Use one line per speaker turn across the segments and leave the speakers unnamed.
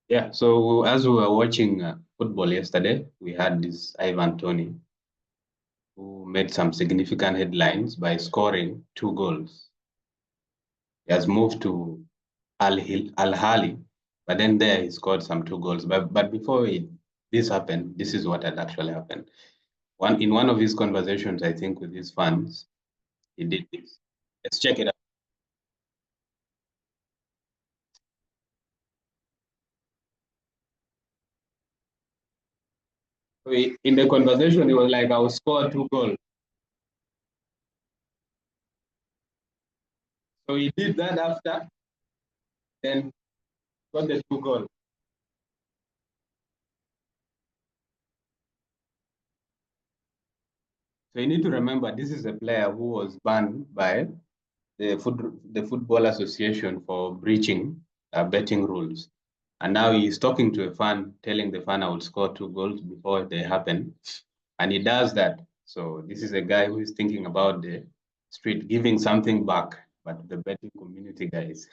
Yeah, so as we were watching football yesterday, we had this Ivan Toney who made some significant headlines by scoring 2 goals. He has moved to Al Hali, but then there he scored some 2 goals. But before this happened, this is what had actually happened. In one of his conversations, I think, with his fans, he did this. Let's check it out. So in the conversation, he was like, "I will score 2 goals." So he did that after, then got the 2 goals. So you need to remember this is a player who was banned by the Football Association for breaching betting rules. And now he's talking to a fan, telling the fan I will score 2 goals before they happen. And he does that. So this is a guy who is thinking about the street, giving something back, but the betting community, guys.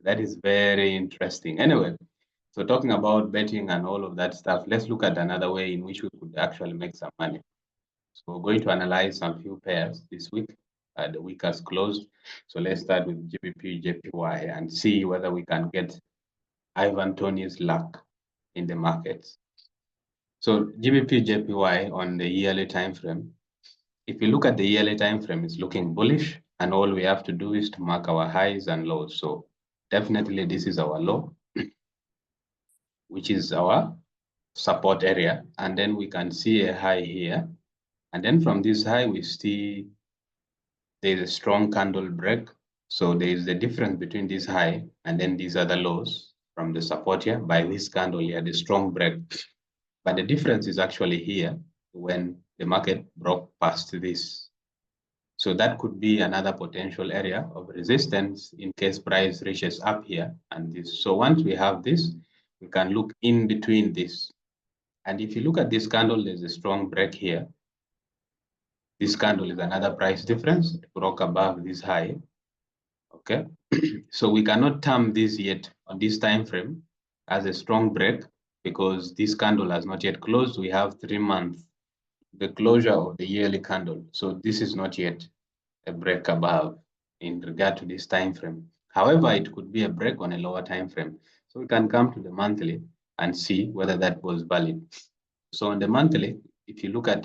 That is very interesting. Anyway, so talking about betting and all of that stuff, let's look at another way in which we could actually make some money. So we're going to analyze some few pairs this week. The week has closed. So let's start with GBP, JPY and see whether we can get Ivan Toney's luck in the markets. So GBP, JPY on the yearly time frame. If you look at the yearly time frame, it's looking bullish, and all we have to do is to mark our highs and lows. So definitely this is our low, which is our support area. And then we can see a high here. And then from this high, we see there's a strong candle break. So there is the difference between this high and then these other lows from the support here by this candle here, the strong break. But the difference is actually here when the market broke past this. So that could be another potential area of resistance in case price reaches up here and this. So once we have this, we can look in between this. And if you look at this candle, there's a strong break here. This candle is another price difference. It broke above this high. Okay, so we cannot term this yet on this time frame as a strong break because this candle has not yet closed. We have 3 months, the closure of the yearly candle. So this is not yet a break above in regard to this time frame. However, it could be a break on a lower time frame. So we can come to the monthly and see whether that was valid. So on the monthly, if you look at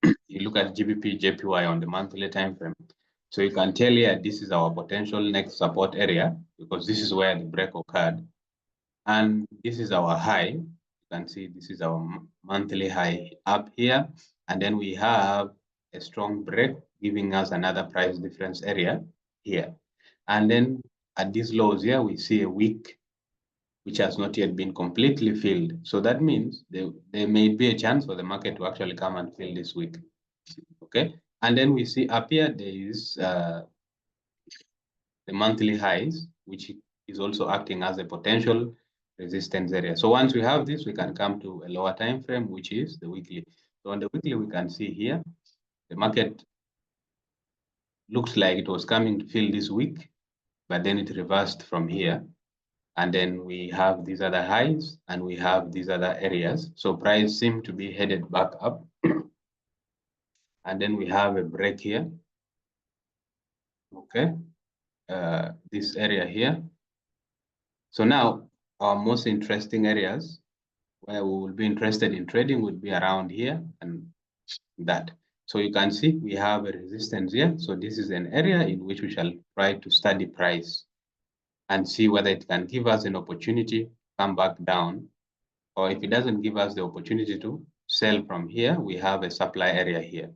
GBP, JPY on the monthly time frame, so you can tell here this is our potential next support area because this is where the break occurred. And this is our high. You can see this is our monthly high up here. And then we have a strong break giving us another price difference area here. And then at these lows here, we see a wick which has not yet been completely filled. So that means there may be a chance for the market to actually come and fill this wick. Okay. And then we see up here, there is the monthly highs, which is also acting as a potential resistance area. So once we have this, we can come to a lower time frame, which is the weekly. So on the weekly, we can see here, the market looks like it was coming to fill this week, but then it reversed from here. And then we have these other highs and we have these other areas. So price seemed to be headed back up. And then we have a break here. Okay. This area here. So now our most interesting areas where we will be interested in trading would be around here and that. So you can see we have a resistance here. So this is an area in which we shall try to study price and see whether it can give us an opportunity to come back down, or if it doesn't give us the opportunity to sell from here, we have a supply area here.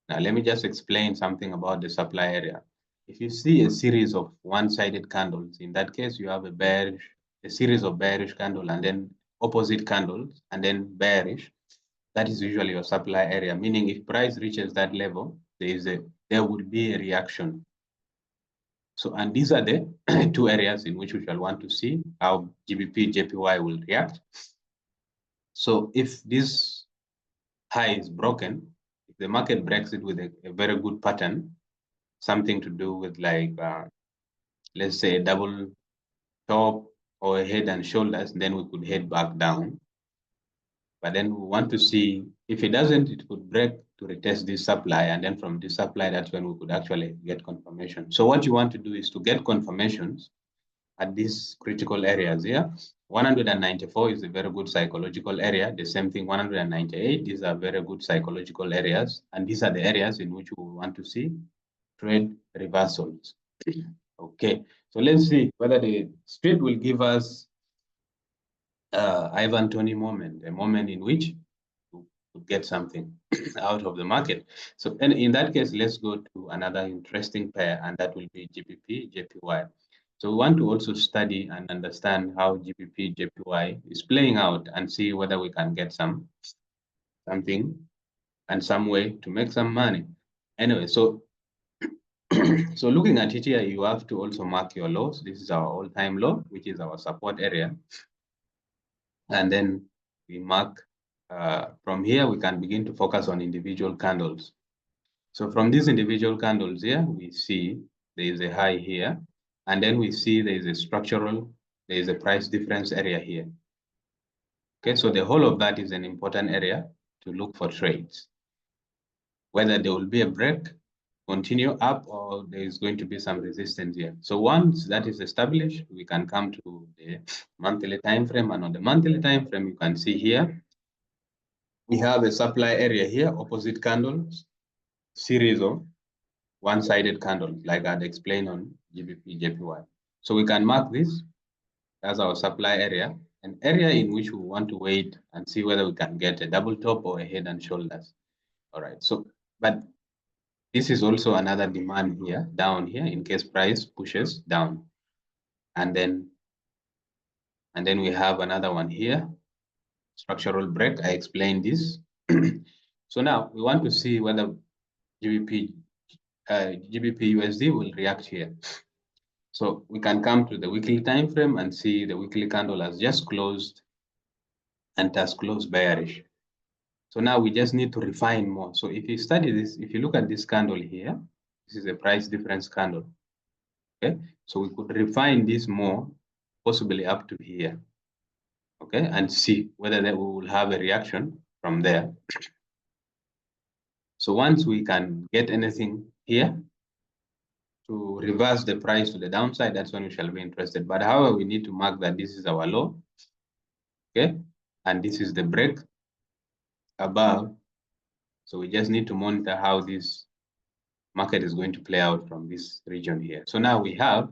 Now, let me just explain something about the supply area. If you see a series of one-sided candles, in that case, you have a series of bearish candles and then opposite candles and then bearish. That is usually your supply area, meaning if price reaches that level, there would be a reaction. So, and these are the two areas in which we shall want to see how GBP, JPY will react. So if this high is broken, if the market breaks it with a very good pattern, something to do with like, let's say top or a head and shoulders, then we could head back down. But then we want to see if it doesn't, it could break to retest this supply. And then from this supply, that's when we could actually get confirmation. So what you want to do is to get confirmations at these critical areas here. 194 is a very good psychological area. The same thing, 198, these are very good psychological areas. And these are the areas in which we want to see trade reversals. Okay, so let's see whether the street will give us Ivan Toney moment, a moment in which to get something out of the market. So in that case, let's go to another interesting pair, and that will be GBP, JPY. So we want to also study and understand how GBP, JPY is playing out and see whether we can get something and some way to make some money. Anyway, so so looking at it here, you have to also mark your lows. This is our all-time low, which is our support area. And then we mark from here, we can begin to focus on individual candles. So from these individual candles here, we see there is a high here, and then we see there is a structural, there is a price difference area here. Okay, so the whole of that is an important area to look for trades. Whether there will be a break, continue up, or there is going to be some resistance here. So once that is established, we can come to the monthly time frame, and on the monthly time frame, you can see here we have a supply area here, opposite candles, series of one-sided candles, like I'd explained on GBP, JPY. So we can mark this as our supply area, an area in which we want to wait and see whether we can get a double top or a head and shoulders. All right, so, but this is also another demand here, down here, in case price pushes down. And then we have another one here, structural break. I explained this. So now we want to see whether GBPUSD will react here. So we can come to the weekly time frame and see the weekly candle has just closed and has closed bearish. So now we just need to refine more. So if you study this, if you look at this candle here, this is a price difference candle. Okay, so we could refine this more, possibly up to here. Okay, and see whether we will have a reaction from there. So once we can get anything here to reverse the price to the downside, that's when we shall be interested. But however, we need to mark that this is our low, okay, and this is the break above. So we just need to monitor how this market is going to play out from this region here. So now we have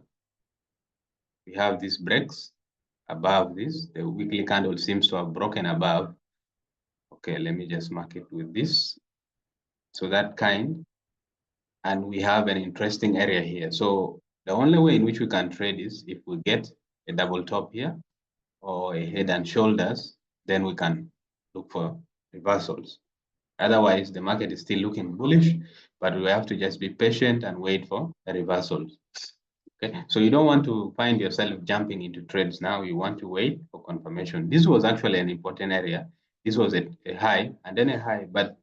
these breaks above this. The weekly candle seems to have broken above. Okay, let me just mark it with this. So that kind, and we have an interesting area here. So the only way in which we can trade is if we get a double top here or a head and shoulders, then we can look for reversals. Otherwise, the market is still looking bullish, but we have to just be patient and wait for a reversal. Okay, so you don't want to find yourself jumping into trades now. You want to wait for confirmation. This was actually an important area. This was a high and then a high, but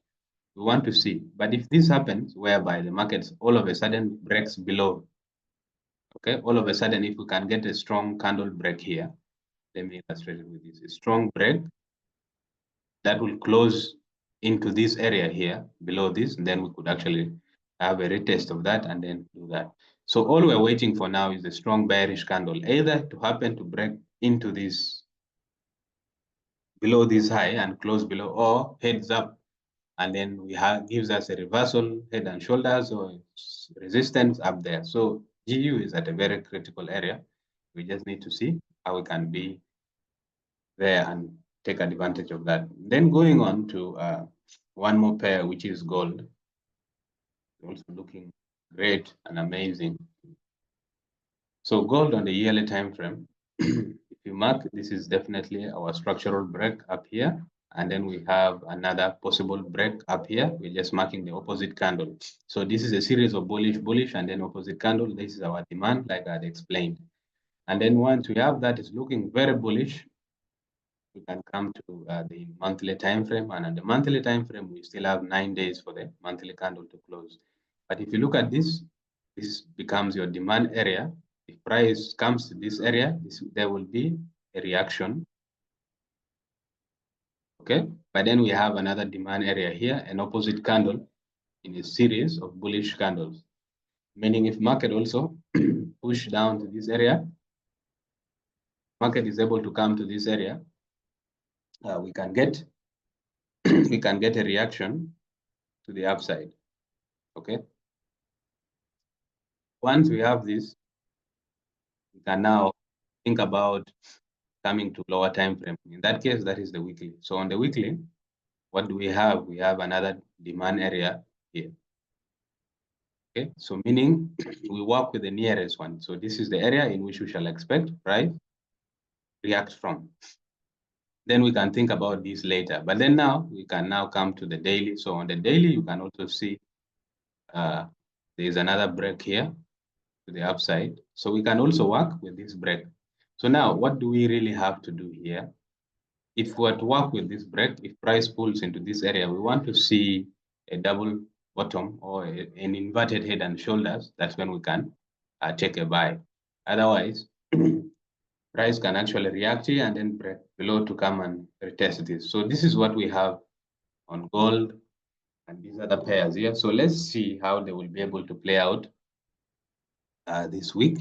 we want to see. But if this happens, whereby the market all of a sudden breaks below, okay, all of a sudden, if we can get a strong candle break here, let me illustrate it with this. A strong break that will close into this area here, below this, then we could actually have a retest of that and then do that. So all we're waiting for now is a strong bearish candle, either to happen to break into this, below this high and close below, or heads up, and then we have gives us a reversal, head and shoulders, or resistance up there. So GU is at a very critical area. We just need to see how we can be there and take advantage of that. Then going on to one more pair, which is gold. Also looking great and amazing. So gold on the yearly time frame, if you mark, this is definitely our structural break up here. And then we have another possible break up here. We're just marking the opposite candle. So this is a series of bullish, and then opposite candle. This is our demand, like I had explained. And then once we have that, it's looking very bullish, we can come to the monthly time frame. And on the monthly time frame, we still have 9 days for the monthly candle to close. But if you look at this, this becomes your demand area. If price comes to this area, there will be a reaction. Okay, but then we have another demand area here, an opposite candle in a series of bullish candles. Meaning if market also push down to this area, market is able to come to this area, we can get we can get a reaction to the upside. Okay. Once we have this, we can now think about coming to lower time frame. In that case, that is the weekly. So on the weekly, what do we have? We have another demand area here. Okay, so meaning we work with the nearest one. So this is the area in which we shall expect price react from. Then we can think about this later. But then now we can now come to the daily. So on the daily, you can also see there is another break here to the upside. So we can also work with this break. So now what do we really have to do here? If we were to work with this break, if price pulls into this area, we want to see a double bottom or an inverted head and shoulders. That's when we can take a buy. Otherwise, price can actually react here and then break below to come and retest this. So this is what we have on gold and these other pairs here. So let's see how they will be able to play out this week.